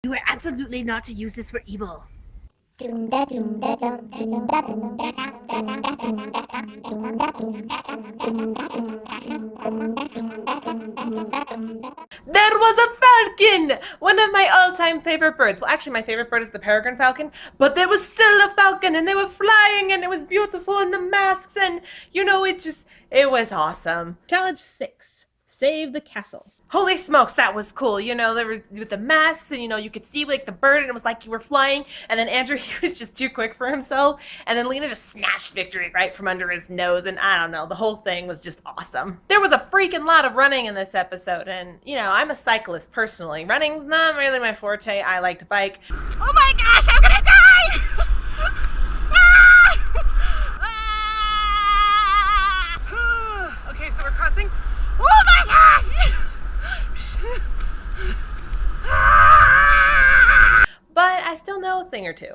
You are absolutely not to use this for evil. There was a falcon! One of my all-time favorite birds. Well, actually, my favorite bird is the peregrine falcon, but there was still a falcon, and they were flying, and it was beautiful, and the masks, and, it was awesome. Challenge 6. Save the castle. Holy smokes, that was cool. There was with the masks, and you could see like the bird, and it was like you were flying. And then Andrew, he was just too quick for himself, and then Lena just snatched victory right from under his nose. And I don't know, the whole thing was just awesome. There was a freaking lot of running in this episode, and I'm a cyclist personally. Running's not really my forte. I like to bike. Oh my gosh, I'm gonna die! Okay, so we're crossing. Oh my gosh! But I still know a thing or two.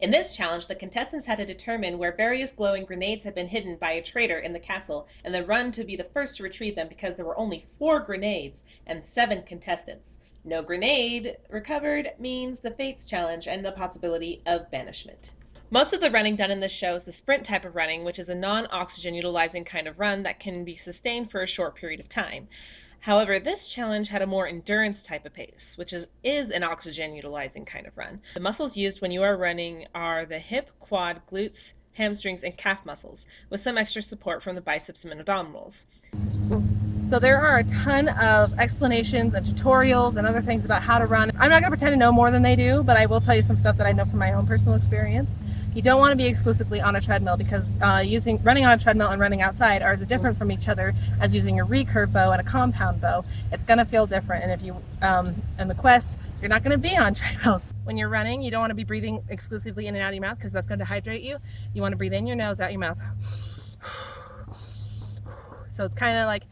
In this challenge, the contestants had to determine where various glowing grenades had been hidden by a traitor in the castle, and then run to be the first to retrieve them because there were only 4 grenades and 7 contestants. No grenade recovered means the Fates challenge and the possibility of banishment. Most of the running done in this show is the sprint type of running, which is a non-oxygen utilizing kind of run that can be sustained for a short period of time. However, this challenge had a more endurance type of pace, which is an oxygen utilizing kind of run. The muscles used when you are running are the hip, quad, glutes, hamstrings, and calf muscles, with some extra support from the biceps and abdominals. So there are a ton of explanations and tutorials and other things about how to run. I'm not going to pretend to know more than they do, but I will tell you some stuff that I know from my own personal experience. You don't want to be exclusively on a treadmill because running on a treadmill and running outside are as different from each other as using a recurve bow and a compound bow. It's going to feel different, and if you in the quest, you're not going to be on treadmills. When you're running, you don't want to be breathing exclusively in and out of your mouth because that's going to dehydrate you. You want to breathe in your nose, out your mouth. So it's kind of like,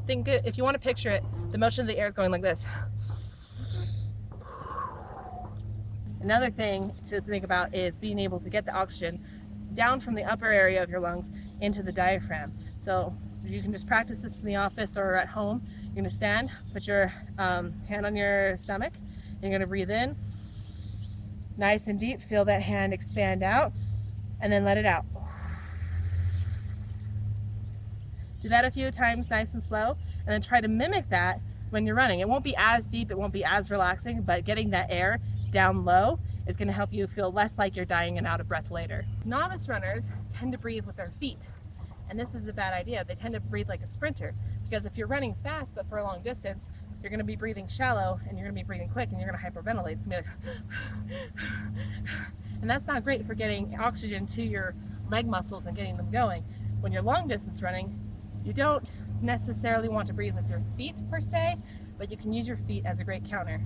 if you want to picture it, the motion of the air is going like this. Another thing to think about is being able to get the oxygen down from the upper area of your lungs into the diaphragm. So you can just practice this in the office or at home. You're going to stand, put your hand on your stomach, and you're going to breathe in nice and deep, feel that hand expand out, and then let it out. Do that a few times nice and slow, and then try to mimic that when you're running. It won't be as deep, it won't be as relaxing, but getting that air down low is going to help you feel less like you're dying and out of breath later. Novice runners tend to breathe with their feet, and this is a bad idea. They tend to breathe like a sprinter, because if you're running fast but for a long distance, you're going to be breathing shallow and you're going to be breathing quick and you're going to hyperventilate. It's going to be like and that's not great for getting oxygen to your leg muscles and getting them going. When you're long distance running, you don't necessarily want to breathe with your feet per se, but you can use your feet as a great counter.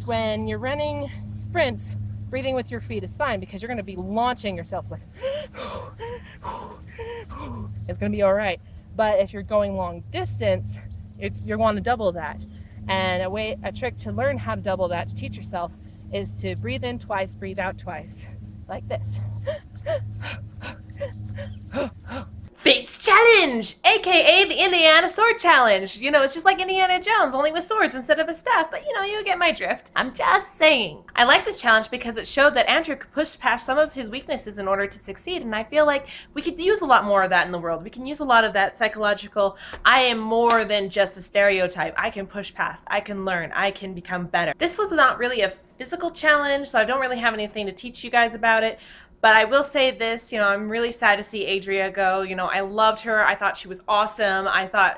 When you're running sprints, breathing with your feet is fine because you're going to be launching yourself like it's going to be all right. But if you're going long distance, you're going to double that. And a trick to learn how to double that, to teach yourself, is to breathe in twice, breathe out twice, like this. Fates Challenge, aka the Indiana Sword Challenge. It's just like Indiana Jones, only with swords instead of a staff, but you get my drift. I'm just saying. I like this challenge because it showed that Andrew could push past some of his weaknesses in order to succeed, and I feel like we could use a lot more of that in the world. We can use a lot of that psychological, I am more than just a stereotype. I can push past, I can learn, I can become better. This was not really a physical challenge, so I don't really have anything to teach you guys about it. But I will say this, I'm really sad to see Adria go. I loved her. I thought she was awesome. I thought,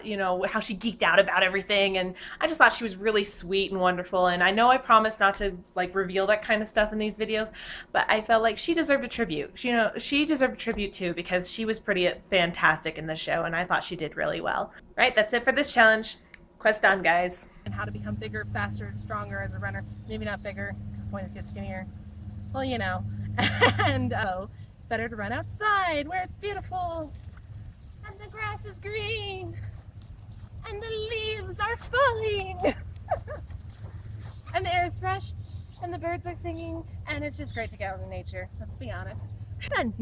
how she geeked out about everything. And I just thought she was really sweet and wonderful. And I know I promised not to reveal that kind of stuff in these videos, but I felt like she deserved a tribute. She deserved a tribute too because she was pretty fantastic in the show and I thought she did really well. Right, that's it for this challenge. Quest done, guys. And how to become bigger, faster, stronger as a runner. Maybe not bigger, because the point is to get skinnier. Well, And it's better to run outside where it's beautiful and the grass is green and the leaves are falling and the air is fresh and the birds are singing and it's just great to get out in nature. Let's be honest. Done.